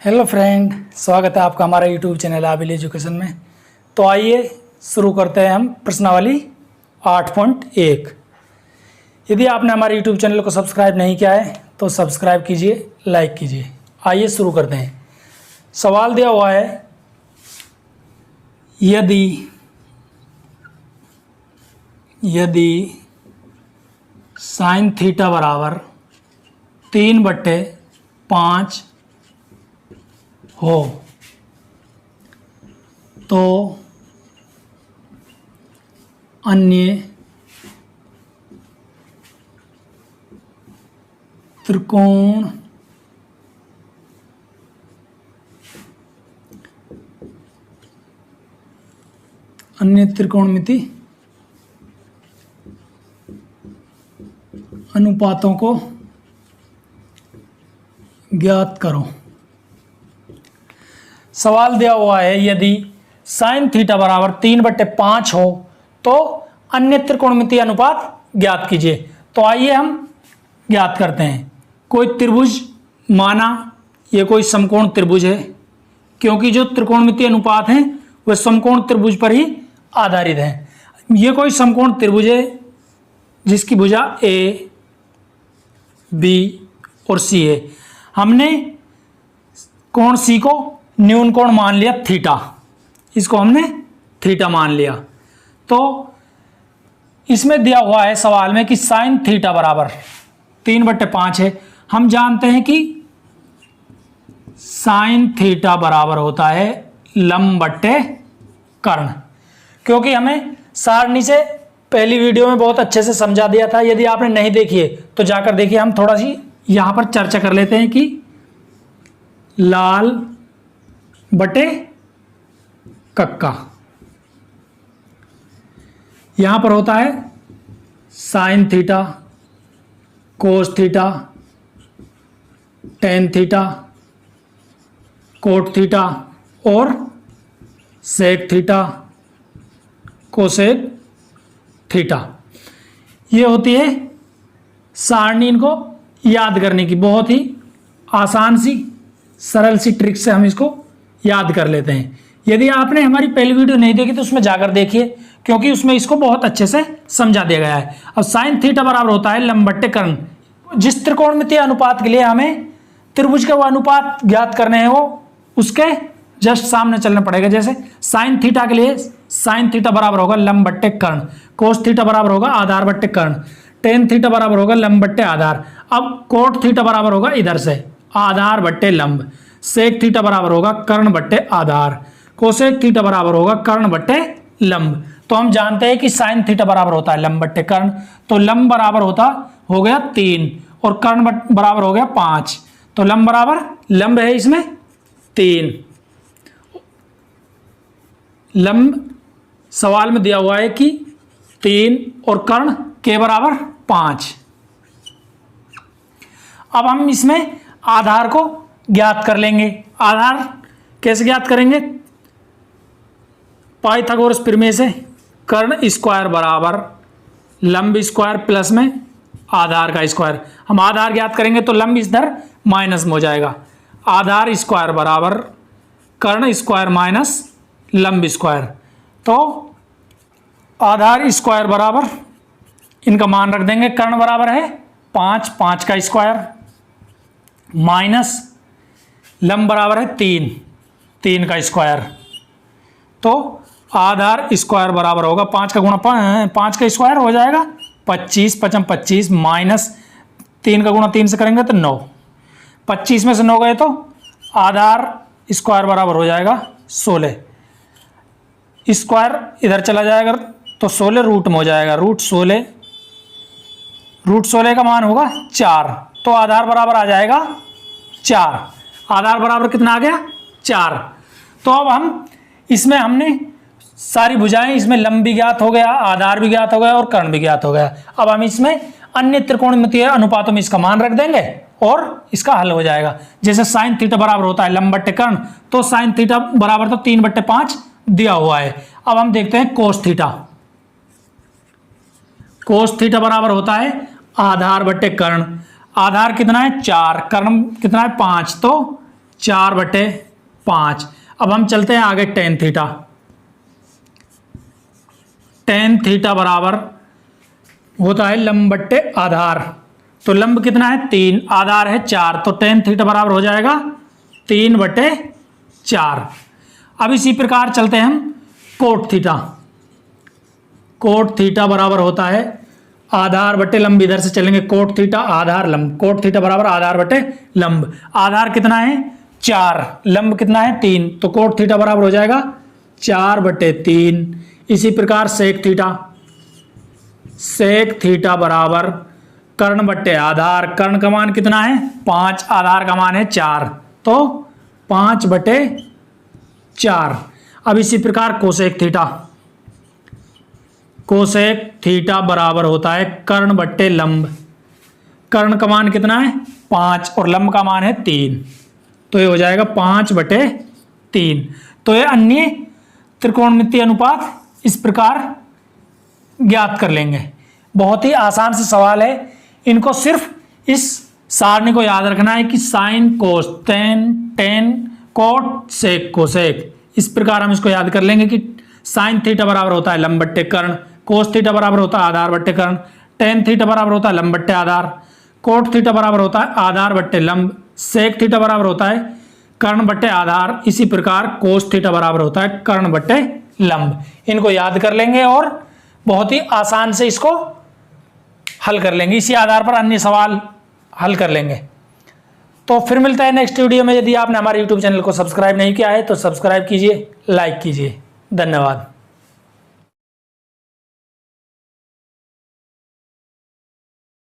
Hello friend, स्वागत है आपका हमारा यूट्यूब चैनल आबिल एजुकेशन में। तो आइए शुरू करते हैं हम प्रश्नावली 8.1। यदि आपने हमारे यूट्यूब चैनल को सब्सक्राइब नहीं किया है तो सब्सक्राइब कीजिए, लाइक कीजिए। आइए शुरू करते हैं। सवाल दिया हुआ है, यदि साइन थीटा बराबर 3/5 हो तो अन्य त्रिकोणमिति अनुपातों को ज्ञात करो। सवाल दिया हुआ है, यदि साइन थीटा बराबर 3/5 हो तो अन्य त्रिकोणमितीय अनुपात ज्ञात कीजिए। तो आइए हम ज्ञात करते हैं। कोई त्रिभुज माना ये कोई समकोण त्रिभुज है, क्योंकि जो त्रिकोणमितीय अनुपात हैं वह समकोण त्रिभुज पर ही आधारित है। ये कोई समकोण त्रिभुज है जिसकी भुजा ए, बी और सी है। हमने कोण सी को न्यून कोण मान लिया थीटा, इसको हमने थीटा मान लिया। तो इसमें दिया हुआ है सवाल में कि साइन थीटा बराबर 3/5 है। हम जानते हैं कि साइन थीटा बराबर होता है लंब बट्टे कर्ण, क्योंकि हमें सारणी से पहली वीडियो में बहुत अच्छे से समझा दिया था। यदि आपने नहीं देखी है तो जाकर देखिए। हम थोड़ा सी यहां पर चर्चा कर लेते हैं कि लाल बटे कक्का यहां पर होता है sine theta, cos theta, tan theta, cot theta और सेक थीटा, कोसेक थीटा। ये होती है सारणी। इनको याद करने की बहुत ही आसान सी सरल सी ट्रिक से हम इसको याद कर लेते हैं। यदि आपने हमारी पहली वीडियो नहीं देखी तो उसमें जाकर देखिए, क्योंकि उसमें इसको बहुत अच्छे से समझा दिया गया है। अब साइन थीटा बराबर होता है लंब बट्टे कर्ण। जिस त्रिकोणमितीय अनुपात के लिए हमें त्रिभुज का वो अनुपात ज्ञात करने हैं, वो उसके जस्ट सामने चलना पड़ेगा। जैसे साइन थीटा के लिए साइन थीटा बराबर होगा लंब बट्टे कर्ण, कोस थीटा बराबर होगा आधार बट्टे कर्ण, टेन थीटा बराबर होगा लंब बट्टे आधार। अब कोट थीटा बराबर होगा इधर से आधार बट्टे लंब, सेक थीटा बराबर होगा कर्ण बट्टे आधार, कोसेक थीटा बराबर होगा कर्ण बट्टे लंब। तो हम जानते हैं कि साइन थीटा बराबर होता है लंब बट्टे कर्ण। तो लंब बराबर हो गया 3 और कर्ण बराबर हो गया 5। तो लंब बराबर लंब है इसमें 3। लंब सवाल में दिया हुआ है कि 3 और कर्ण के बराबर 5। अब हम इसमें आधार को ज्ञात कर लेंगे। आधार कैसे ज्ञात करेंगे? पाइथागोरस प्रमेय से कर्ण स्क्वायर बराबर लंब स्क्वायर प्लस में आधार का स्क्वायर। हम आधार ज्ञात करेंगे तो लंब इधर माइनस में हो जाएगा। आधार स्क्वायर बराबर कर्ण स्क्वायर माइनस लंब स्क्वायर। तो आधार स्क्वायर बराबर इनका मान रख देंगे। कर्ण बराबर है 5, 5 का स्क्वायर माइनस लंब बराबर है 3, 3 का स्क्वायर। तो आधार स्क्वायर बराबर होगा 5 का गुणा 5 का स्क्वायर हो जाएगा 25, 5 25 माइनस 3 का गुणा 3 से करेंगे तो 9। 25 में से 9 गए तो आधार स्क्वायर बराबर हो जाएगा 16। स्क्वायर इधर चला जाएगा तो 16 रूट में हो जाएगा। रूट 16 का मान होगा 4। तो आधार बराबर आ जाएगा 4। आधार बराबर कितना आ गया? 4। तो अब हम इसमें हमने सारी भुजाएं, इसमें लंब भी ज्ञात हो गया, आधार भी ज्ञात हो गया और कर्ण भी ज्ञात हो गया। अब हम इसमें अन्य त्रिकोणमितीय अनुपातों में इसका मान रख देंगे और इसका हल हो जाएगा। जैसे साइन थीटा बराबर होता है लंब बट्टे कर्ण, तो साइन थीटा बराबर तो 3/5 दिया हुआ है। अब हम देखते हैं कोस थीटा। कोस थीटा बराबर होता है आधार बट्टे कर्ण। आधार कितना है 4, कर्ण कितना है 5, तो 4/5। अब हम चलते हैं आगे टेन थीटा। टेन थीटा बराबर होता है लंब बट्टे आधार। तो लंब कितना है 3, आधार है 4, तो टेन थीटा बराबर हो जाएगा 3/4। अब इसी प्रकार चलते हैं हम कोट थीटा। कोट थीटा बराबर होता है आधार बटे लंब, इधर से चलेंगे कोट थीटा आधार लंब, कोट थीटा बराबर आधार बटे लंब। आधार कितना है 4, लंब कितना है 3, तो कोट थीटा बराबर हो जाएगा 4/3। इसी प्रकार सेक थीटा। सेक थीटा बराबर कर्ण बट्टे आधार, कर्ण का मान कितना है 5, आधार का मान है 4, तो 5/4। अब इसी प्रकार कोसेक थीटा। कोसेक थीटा बराबर होता है कर्ण बट्टे लंब, कर्ण का मान कितना है 5 और लंब का मान है 3, तो ये हो जाएगा 5/3। तो ये अन्य त्रिकोणमितीय अनुपात इस प्रकार ज्ञात कर लेंगे। बहुत ही आसान से सवाल है, इनको सिर्फ इस सारणी को याद रखना है कि sine cos tan tan cot sec cosec, इस प्रकार हम इसको याद कर लेंगे कि साइन थीटा बराबर होता है लंब बट्टे कर्ण, कोस थीटा बराबर होता है आधार बट्टे कर्ण, टेन थीटा बराबर होता है लंब बट्टे आधार, कोट थीटा बराबर होता है आधार बट्टे लंब, सेक थीटा बराबर होता है कर्ण बट्टे आधार, इसी प्रकार कोस थीटा बराबर होता है कर्ण बट्टे लंब। इनको याद कर लेंगे और बहुत ही आसान से इसको हल कर लेंगे, इसी आधार पर अन्य सवाल हल कर लेंगे। तो फिर मिलता है नेक्स्ट वीडियो में। यदि आपने हमारे YouTube चैनल को सब्सक्राइब नहीं किया है तो सब्सक्राइब कीजिए, लाइक कीजिए। धन्यवाद।